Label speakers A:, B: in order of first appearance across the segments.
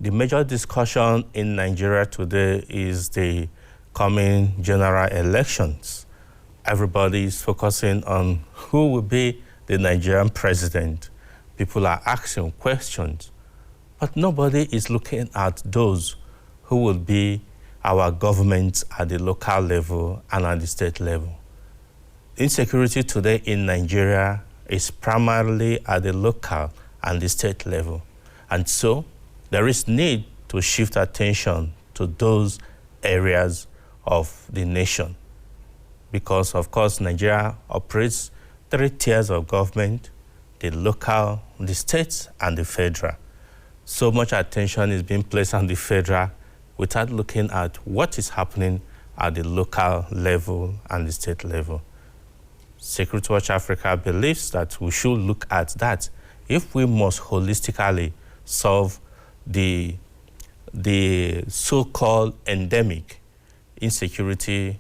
A: The major discussion in Nigeria today is the coming general elections. Everybody is focusing on who will be the Nigerian president. People are asking questions, but nobody is looking at those who will be our governments at the local level and at the state level. Insecurity today in Nigeria is primarily at the local and the state level. And so there is need to shift attention to those areas of the nation. Because, of course, Nigeria operates 3 tiers of government: the local, the state, and the federal. So much attention is being placed on the federal without looking at what is happening at the local level and the state level. Security Watch Africa believes that we should look at that if we must holistically solve the so-called endemic insecurity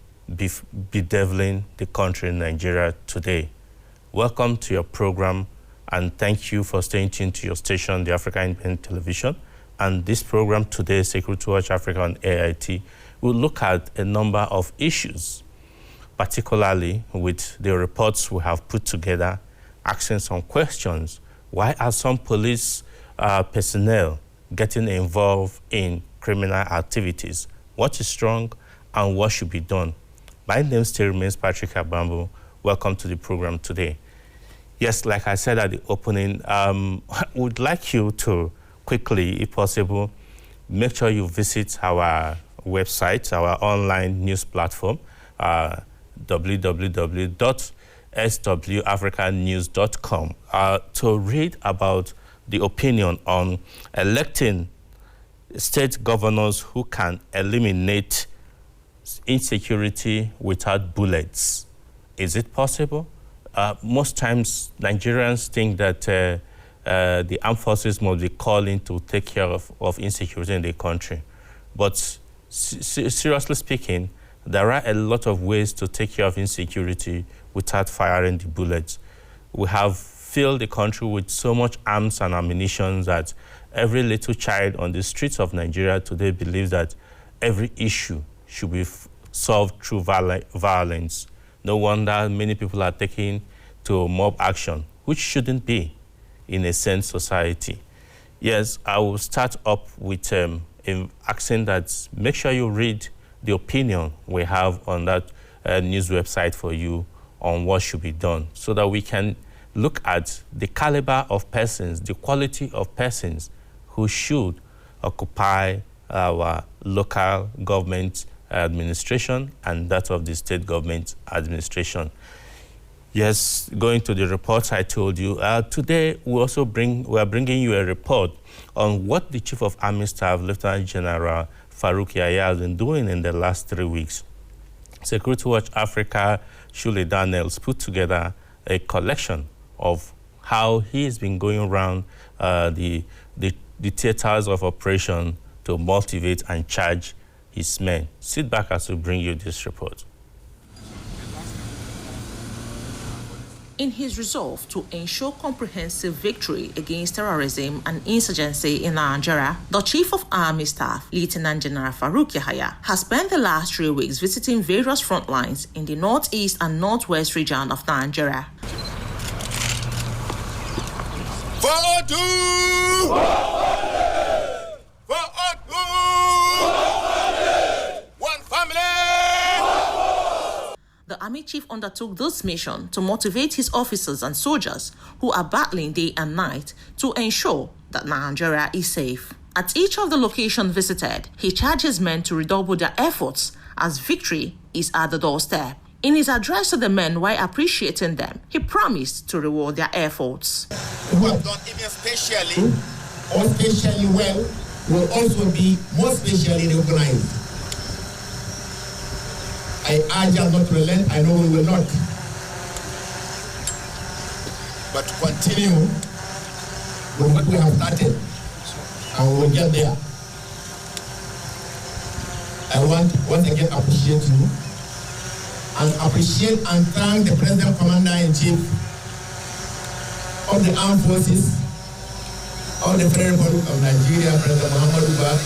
A: bedeviling the country in Nigeria today. Welcome to your program, and thank you for staying tuned to your station, the Africa Independent Television. And this program today, Security Watch Africa on AIT, will look at a number of issues, particularly with the reports we have put together, asking some questions. Why are some police personnel getting involved in criminal activities? What is wrong and what should be done? My name still remains Patrick Abambo. Welcome to the program today. Yes, like I said at the opening, I would like you to quickly, if possible, make sure you visit our website, our online news platform, www.swafricanews.com, to read about the opinion on electing state governors who can eliminate insecurity without bullets. Is it possible? Most times, Nigerians think that the armed forces must be calling to take care of insecurity in the country. But seriously speaking, there are a lot of ways to take care of insecurity without firing the bullets. We have filled the country with so much arms and ammunition that every little child on the streets of Nigeria today believes that every issue should be solved through violence. No wonder many people are taking to mob action, which shouldn't be in a sane society. Yes, I will start up with asking that make sure you read the opinion we have on that news website for you on what should be done, so that we can look at the caliber of persons, the quality of persons who should occupy our local government administration and that of the state government administration. Yes, going to the reports I told you, today we are bringing you a report on what the Chief of Army Staff, Lieutenant General Farouk Yahya, has been doing in the last 3 weeks. Security Watch Africa, Shule Daniels, put together a collection of how he has been going around the theaters of operation to motivate and charge his men. Sit back as we bring you this report.
B: In his resolve to ensure comprehensive victory against terrorism and insurgency in Nigeria, the Chief of Army Staff, Lieutenant General Farouk Yahya, has spent the last 3 weeks visiting various front lines in the northeast and northwest region of Nigeria. The Army Chief undertook this mission to motivate his officers and soldiers who are battling day and night to ensure that Nigeria is safe. At each of the locations visited, he charged his men to redouble their efforts as victory is at the doorstep. In his address to the men while appreciating them, he promised to reward their efforts.
C: Who have done even specially or specially well will also be more specially recognized. I urge us not to relent. I know we will not. But to continue with what we have started, and we will get there. I want once again appreciate you and appreciate and thank the President Commander-in-Chief of the Armed Forces of the Federal Republic of Nigeria, President Muhammadu Buhari,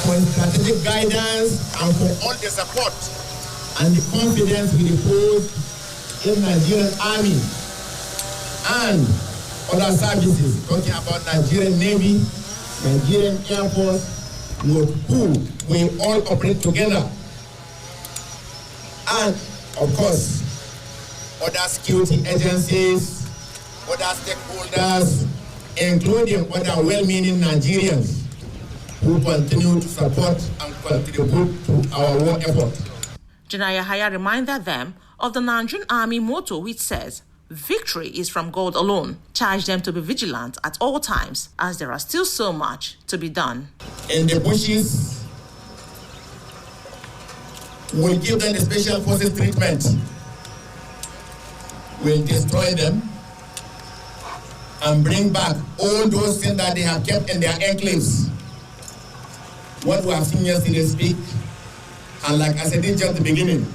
C: for his strategic guidance and for all the support and the confidence we repose in Nigerian Army and other services, talking about Nigerian Navy, Nigerian Air Force, with who we all operate together. And, of course, other security agencies, other stakeholders, including other well-meaning Nigerians who continue to support and contribute to our war effort.
B: General Yahaya reminded them of the Nigerian Army motto, which says, "Victory is from God alone." Charged them to be vigilant at all times, as there are still so much to be done.
C: In the bushes, we'll give them the special forces treatment. We'll destroy them and bring back all those things that they have kept in their enclaves. What we have seen yesterday speak, and like I said in just the beginning,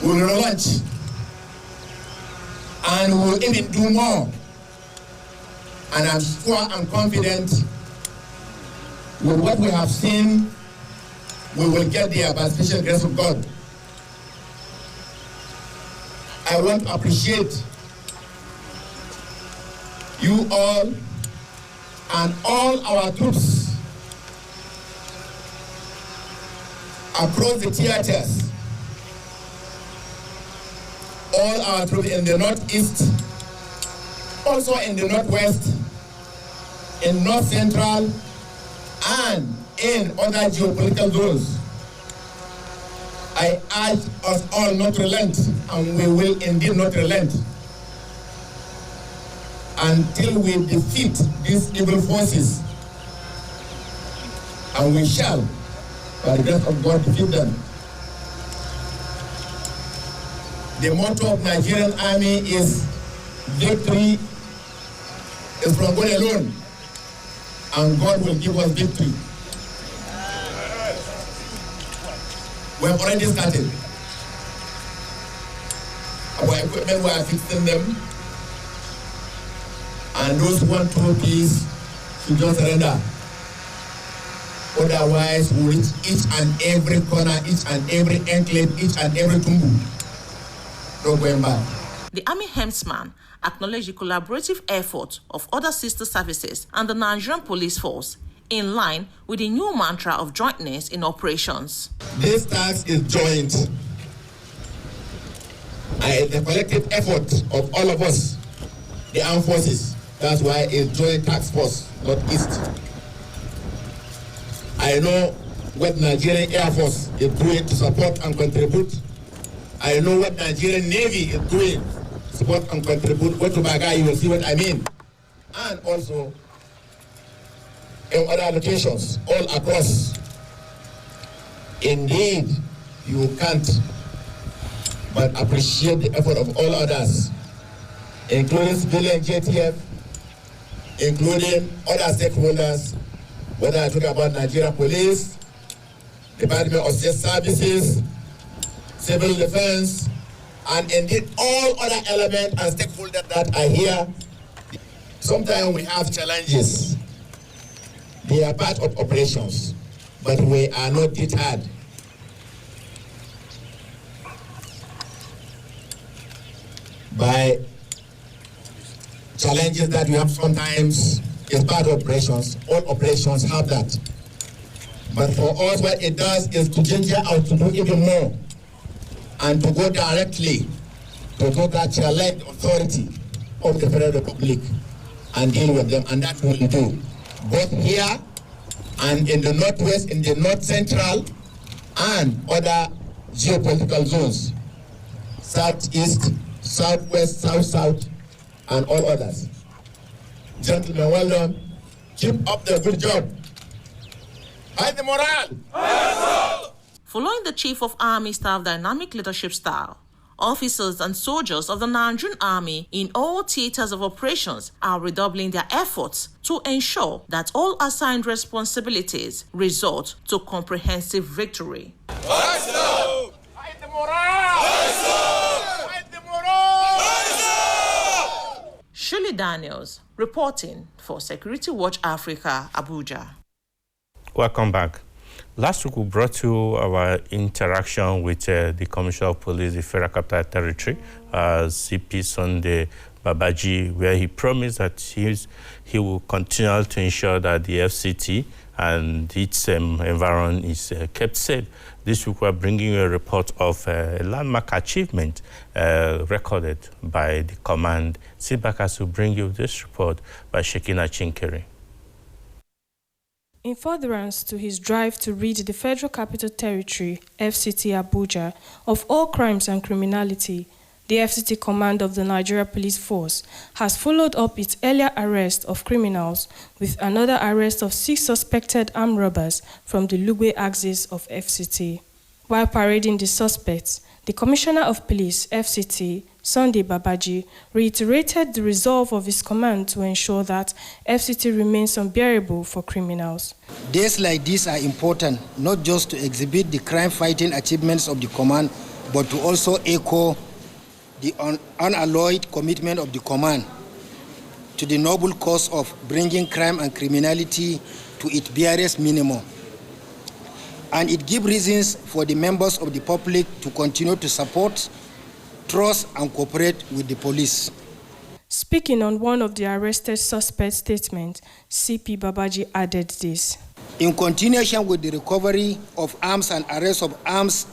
C: we'll relaunch and we'll even do more. And I'm sure and confident with what we have seen, we will get there by the special grace of God. I want to appreciate you all and all our troops across the theaters, all our troops in the northeast, also in the northwest, in north central, and in other geopolitical zones. I urge us all not to relent, and we will indeed not relent until we defeat these evil forces, and we shall, by the grace of God, defeat them. The motto of Nigerian Army is victory is from God alone, and God will give us victory. We have already started. Our equipment, we are fixing them, and those who want trophies should just surrender. Otherwise, we reach each and every corner, each and every enclave, each and every tumbu. No going back.
B: The Army Hemsman acknowledged the collaborative effort of other sister services and the Nigerian Police Force, in line with the new mantra of jointness in operations.
C: This task is joint. The collective effort of all of us, the armed forces. That's why it's joint task force, not east. I know what Nigerian Air Force is doing to support and contribute. I know what Nigerian Navy is doing to support and contribute. Go to Baga, you will see what I mean. And also in other locations, all across. Indeed, you can't but appreciate the effort of all others, including civilian JTF, including other stakeholders, whether I talk about Nigeria Police, Department of State Services, Civil Defense, and indeed all other elements and stakeholders that are here. Sometimes we have challenges. They are part of operations, but we are not deterred. By challenges that we have sometimes is part of operations. All operations have that. But for us, what it does is to ginger out to do even more and to go directly to go that challenge authority of the Federal Republic and deal with them, and that's what we do. Both here and in the northwest, in the north central, and other geopolitical zones, southeast, southwest, south, and all others. Gentlemen, well done. Keep up the good job. High the morale.
B: Following the Chief of Army Staff dynamic leadership style, officers and soldiers of the Nigerian Army in all theaters of operations are redoubling their efforts to ensure that all assigned responsibilities result to comprehensive victory.
C: High the morale. High the morale.
B: Daniels, reporting for Security Watch Africa, Abuja.
A: Welcome back. Last week, we brought you our interaction with the Commissioner of Police, the Federal Capital Territory, CP Sunday Babaji, where he promised that he will continue to ensure that the FCT and its environment is kept safe. This week, we're bringing you a report of a landmark achievement recorded by the command. Sit back as we bring you this report by Shekina Chinkere.
D: In furtherance to his drive to rid the Federal Capital Territory, FCT Abuja, of all crimes and criminality, the FCT Command of the Nigeria Police Force has followed up its earlier arrest of criminals with another arrest of 6 suspected armed robbers from the Lugbe axis of FCT. While parading the suspects, the Commissioner of Police, FCT, Sunday Babaji, reiterated the resolve of his command to ensure that FCT remains unbearable for criminals.
E: Days like these are important, not just to exhibit the crime-fighting achievements of the command, but to also echo the unalloyed commitment of the command to the noble cause of bringing crime and criminality to its barest minimum. And it gives reasons for the members of the public to continue to support, trust, and cooperate with the police.
D: Speaking on one of the arrested suspects' statements, CP Babaji added this.
E: In continuation with the recovery of arms and arrest of arms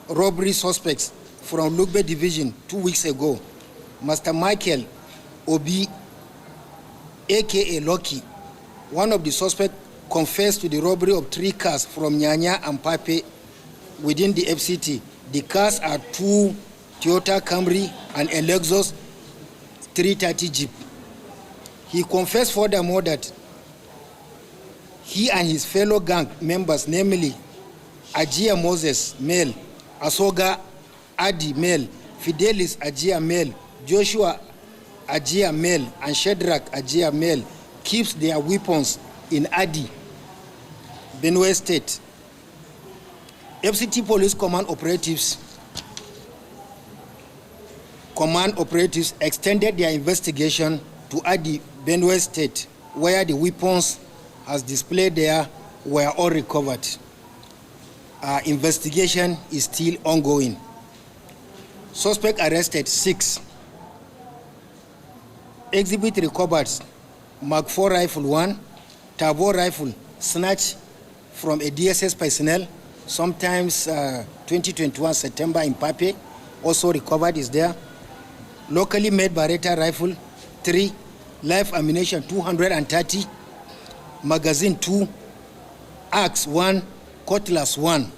E: robbery suspects from Lugbe Division 2 weeks ago, Master Michael Obi, aka Lucky, one of the suspects, confessed to the robbery of 3 cars from Nyanya and Pape within the FCT. The cars are 2 Toyota Camry and a Lexus 330 Jeep. He confessed furthermore that he and his fellow gang members, namely Ajia Moses, male, Asoga Adi, male, Fidelis Ajia, male, Joshua Ajia, male, and Shadrach Ajia, male, keeps their weapons in Adi, Benue State. FCT Police Command operatives extended their investigation to Adi, Benue State, where the weapons as displayed there were all recovered. Our investigation is still ongoing. Suspect arrested 6. Exhibit recovered Mark 4 rifle 1, Tavor rifle snatched from a DSS personnel, sometimes 2021 September in Pape, also recovered is there. Locally made Beretta rifle 3, live ammunition 230, magazine 2, axe 1, cutlass 1.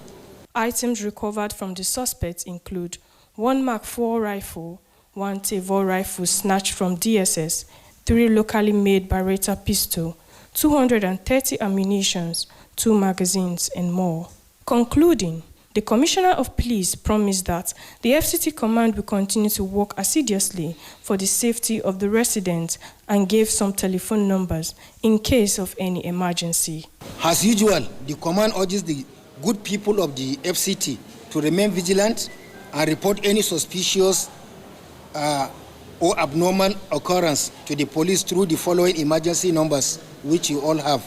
D: Items recovered from the suspects include 1 Mark 4 rifle, 1 Tavor rifle snatched from DSS, 3 locally made Beretta pistol, 230 ammunitions, 2 magazines, and more. Concluding, the Commissioner of Police promised that the FCT Command will continue to work assiduously for the safety of the residents and gave some telephone numbers in case of any emergency.
E: As usual, the Command urges the good people of the FCT to remain vigilant and report any suspicious or abnormal occurrence to the police through the following emergency numbers, which you all have.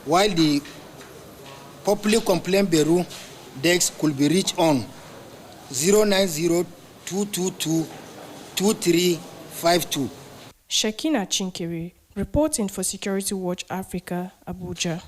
E: While the Public Complaint Bureau desk could be reached on 090-222-2352.
D: Shekina Chinkere, reporting for Security Watch Africa, Abuja.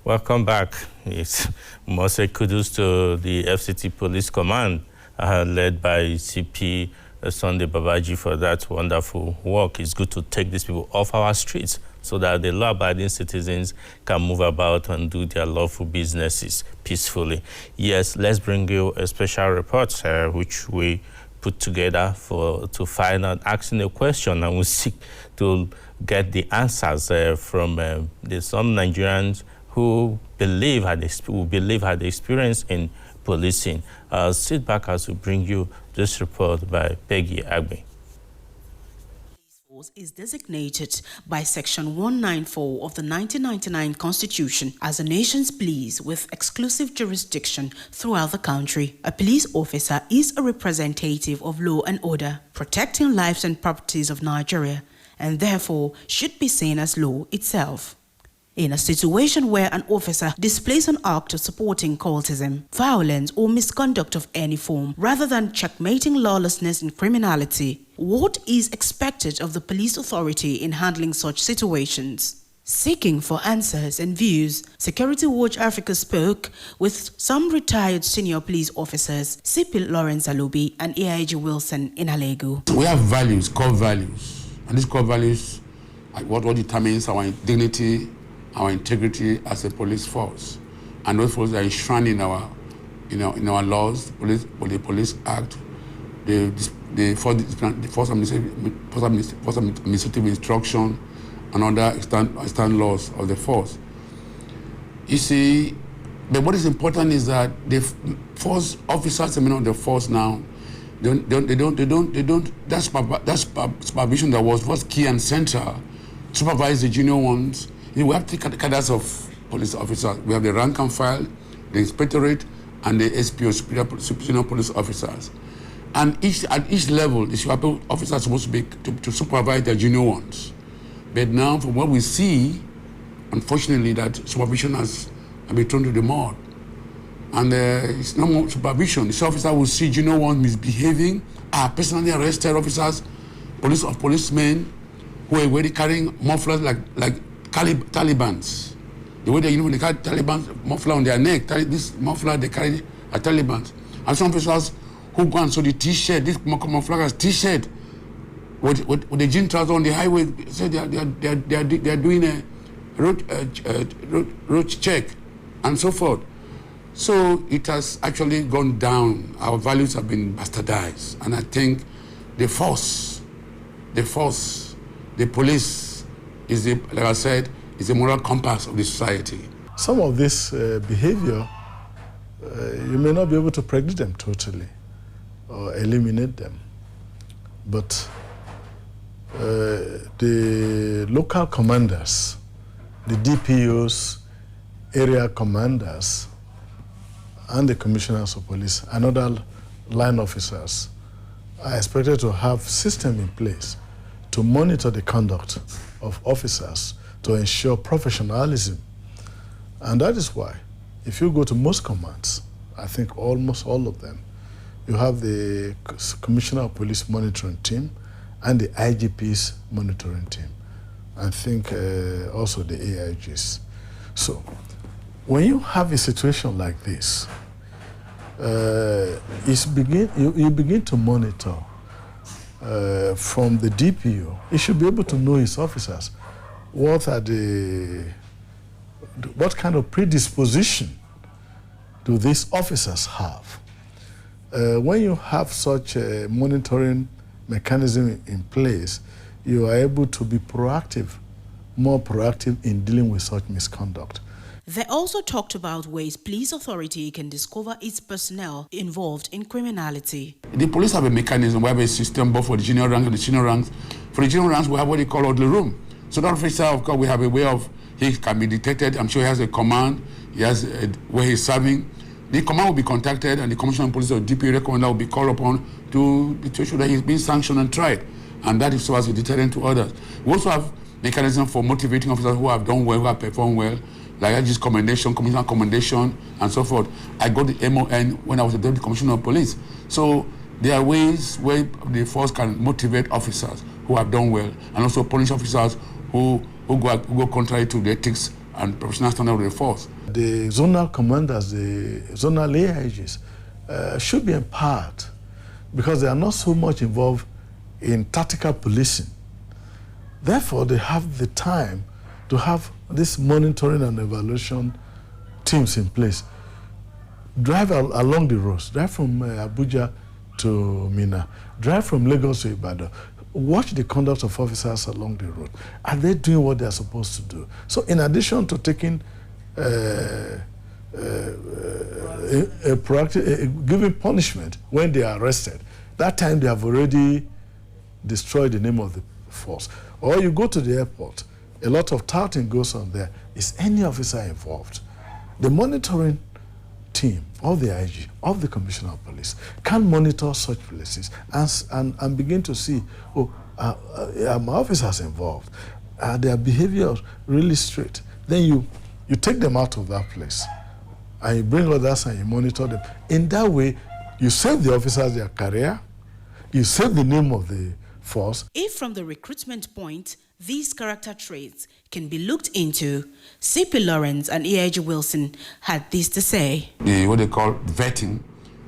A: Welcome back. It's must say kudos to the FCT Police Command, led by CP Sunday Babaji, for that wonderful work. It's good to take these people off our streets so that the law-abiding citizens can move about and do their lawful businesses peacefully. Yes, let's bring you a special report which we put together to find out, asking a question, and we seek to get the answers from some Nigerians who believe had experience in policing. Sit back as we bring you this report by Peggy Agbe.
F: Force is designated by Section 194 of the 1999 Constitution as the nation's police with exclusive jurisdiction throughout the country. A police officer is a representative of law and order, protecting lives and properties of Nigeria, and therefore should be seen as law itself. In a situation where an officer displays an act of supporting cultism, violence, or misconduct of any form, rather than checkmating lawlessness and criminality, what is expected of the police authority in handling such situations? Seeking for answers and views, Security Watch Africa spoke with some retired senior police officers, CP Lawrence Alubi and AIG Wilson in Alegu.
G: We have values, core values, and these core values are what determines our dignity, our integrity as a police force, and those forces are enshrined in our laws, the Police Act, the Force Administrative Instruction, and other extant laws of the force. You see, but what is important is that the force officers of the force now, that's supervision that was key and central, supervise the junior ones. We have three cadres of police officers. We have the rank and file, the inspectorate, and the SPO, superior police officers. And at each level, the superior officers are supposed to be to supervise their junior ones. But now, from what we see, unfortunately, that supervision has been thrown to the mud. And it's no more supervision. The officer will see junior ones misbehaving, personally arrested officers, policemen who are already carrying mufflers like Talibans. The way they carry Taliban muffler on their neck, this muffler they carry are Talibans. And some officers who go and sew the T-shirt, this camouflage T-shirt, with the jean trousers on the highway, say they are doing a road check and so forth. So it has actually gone down. Our values have been bastardized, and I think the police is like I said, is the moral compass of the society.
H: Some of this behavior, you may not be able to predict them totally or eliminate them, but the local commanders, the DPOs, area commanders, and the commissioners of police and other line officers are expected to have system in place to monitor the conduct of officers to ensure professionalism. And that is why, if you go to most commands, I think almost all of them, you have the Commissioner of Police monitoring team and the IGP's monitoring team. I think also the AIGs. So when you have a situation like this, you begin to monitor from the DPO. He should be able to know his officers. What kind of predisposition do these officers have? When you have such a monitoring mechanism in place, you are able to be more proactive in dealing with such misconduct.
F: They also talked about ways police authority can discover its personnel involved in criminality.
G: The police have a mechanism. We have a system both for the junior rank and the senior ranks. For the junior ranks, we have what they call orderly room. So that officer, of course, we have a way of, he can be detected. I'm sure he has a command. He has where he's serving. The command will be contacted, and the commissioner of police or DPO commander will be called upon to ensure that he's being sanctioned and tried. And that is so as a deterrent to others. We also have mechanism for motivating officers who have done well, who have performed well, like I just commendation, commissioner commendation, and so forth. I got the MON when I was the deputy commissioner of police. So there are ways where the force can motivate officers who have done well, and also punish officers who go contrary to the ethics and professional standard of the force.
H: The zonal commanders, the zonal AIGs, should be empowered because they are not so much involved in tactical policing. Therefore, they have the time to have this monitoring and evaluation teams in place. Drive along the roads, drive from Abuja to Minna, drive from Lagos to Ibadan, watch the conduct of officers along the road. Are they doing what they're supposed to do? So in addition to taking giving punishment when they are arrested, that time they have already destroyed the name of force. Or you go to the airport, a lot of touting goes on there. Is any officer involved? The monitoring team of the IG, of the Commissioner of Police, can monitor such places and begin to see, are my officers involved? Are their behavior really straight? Then you take them out of that place and you bring others and you monitor them. In that way, you save the officers their career, you save the name of the force.
F: If from the recruitment point, these character traits can be looked into, CP Lawrence and EIG Wilson had this to say.
G: What they call vetting.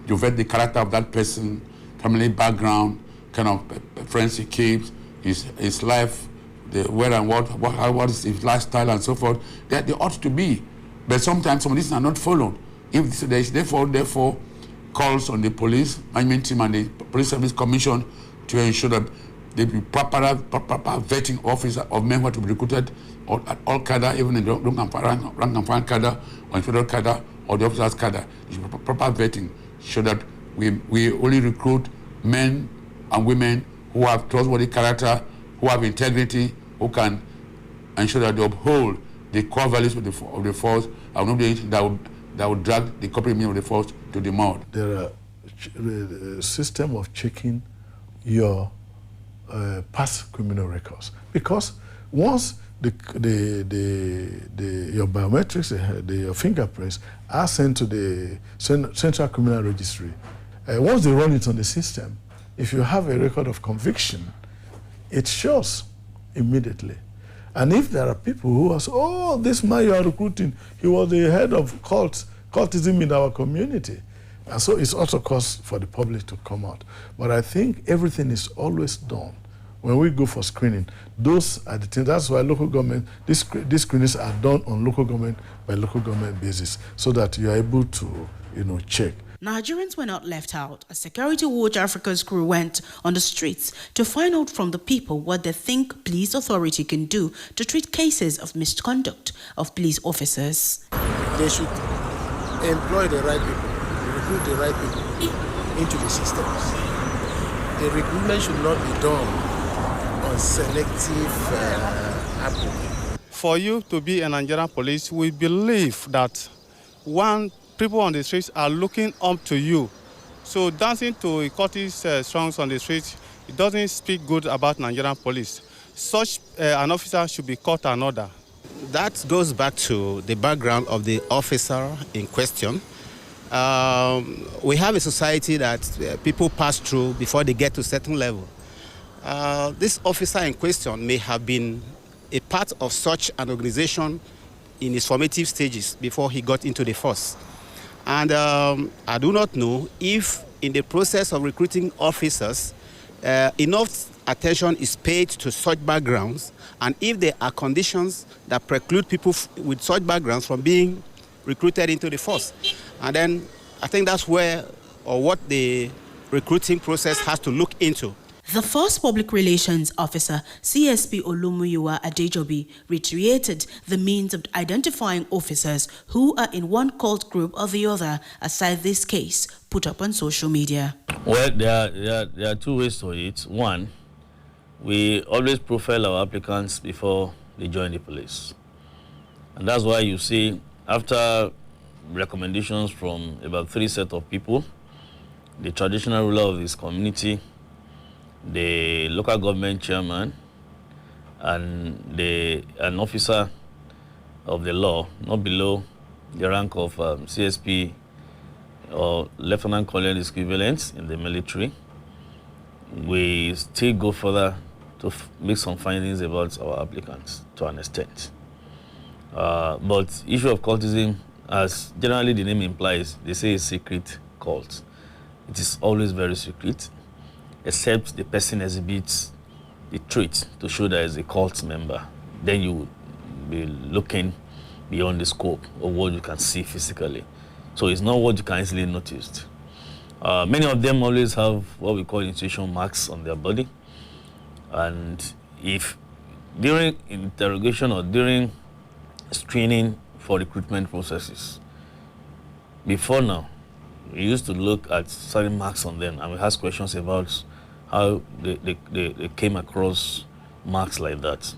G: You vet the character of that person, family background, kind of friends he keeps, his life, the where and what is his lifestyle and so forth. They ought to be. But sometimes some of these are not followed. If there is therefore calls on the police management team and the police service commission to ensure that there be proper vetting officer of men who are to be recruited at all cadre, even in the rank and file cadre or in federal cadre or the officers cadre. Proper vetting so that we only recruit men and women who have trustworthy character, who have integrity, who can ensure that they uphold the core values of the force, and not anything that would drag the corporate meaning of the force to the mud.
H: There are a system of checking your past criminal records, because once your biometrics, your fingerprints are sent to the Central Criminal Registry, once they run it on the system, if you have a record of conviction, it shows immediately. And if there are people who are, this man you are recruiting, he was the head of cultism in our community. And so it's also cause for the public to come out. But I think everything is always done. When we go for screening, those are the things. That's why local government, these screenings are done on local government by local government basis, so that you are able to, check.
F: Nigerians were not left out as Security Watch Africa's crew went on the streets to find out from the people what they think police authority can do to treat cases of misconduct of police officers.
I: They should employ the right people, recruit the right people into the systems. The recruitment should not be done on selective approach.
J: For you to be a Nigerian police, we believe that people on the streets are looking up to you. So dancing to cultist songs on the streets, it doesn't speak good about Nigerian police. Such an officer should be caught an order.
K: That goes back to the background of the officer in question. We have a society that people pass through before they get to a certain level. This officer in question may have been a part of such an organization in his formative stages before he got into the force. And I do not know if in the process of recruiting officers, enough attention is paid to such backgrounds, and if there are conditions that preclude people with such backgrounds from being recruited into the force. And then I think that's where, or what the recruiting process has to look into.
F: The Force Public Relations Officer, CSP Olumuyiwa Adejobi, reiterated the means of identifying officers who are in one cult group or the other, aside this case put up on social media.
L: Well, there are two ways to it. One, we always profile our applicants before they join the police. And that's why you see, after recommendations from about 3 sets of people, the traditional ruler of this community, the local government chairman, and an officer of the law, not below the rank of CSP or lieutenant colonel equivalent in the military, we still go further to make some findings about our applicants to an extent. But issue of cultism, as generally the name implies, they say it's secret cult. It is always very secret, except the person exhibits the trait to show that is a cult member. Then you will be looking beyond the scope of what you can see physically. So it's not what you can easily notice. Many of them always have what we call initiation marks on their body. And if during interrogation or during screening for recruitment processes, before now, we used to look at certain marks on them and we ask questions about how they came across marks like that.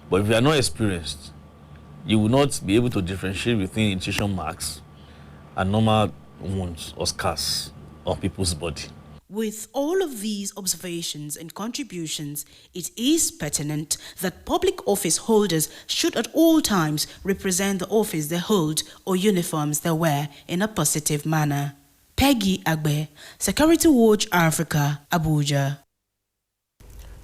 L: But if you are not experienced, you will not be able to differentiate between incision marks and normal wounds or scars on people's body.
F: With all of these observations and contributions, it is pertinent that public office holders should at all times represent the office they hold or uniforms they wear in a positive manner. Peggy Agbe, Security Watch Africa, Abuja.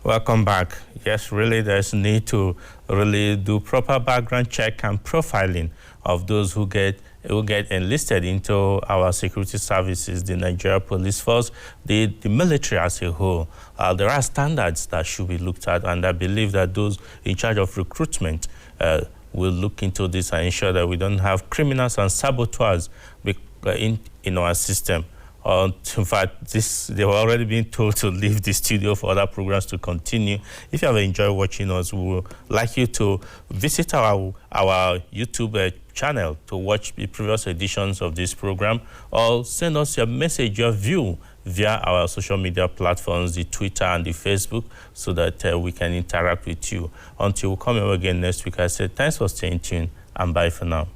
A: Welcome back. Yes, really, there's need to really do proper background check and profiling of those who get enlisted into our security services, the Nigeria Police Force, the military as a whole. There are standards that should be looked at, and I believe that those in charge of recruitment will look into this and ensure that we don't have criminals and saboteurs in our system. In fact, they were already being told to leave the studio for other programs to continue. If you have enjoyed watching us, we would like you to visit our YouTube channel to watch the previous editions of this program, or send us your message, your view, via our social media platforms, the Twitter and the Facebook, so that we can interact with you. Until we come here again next week, I say thanks for staying tuned, and bye for now.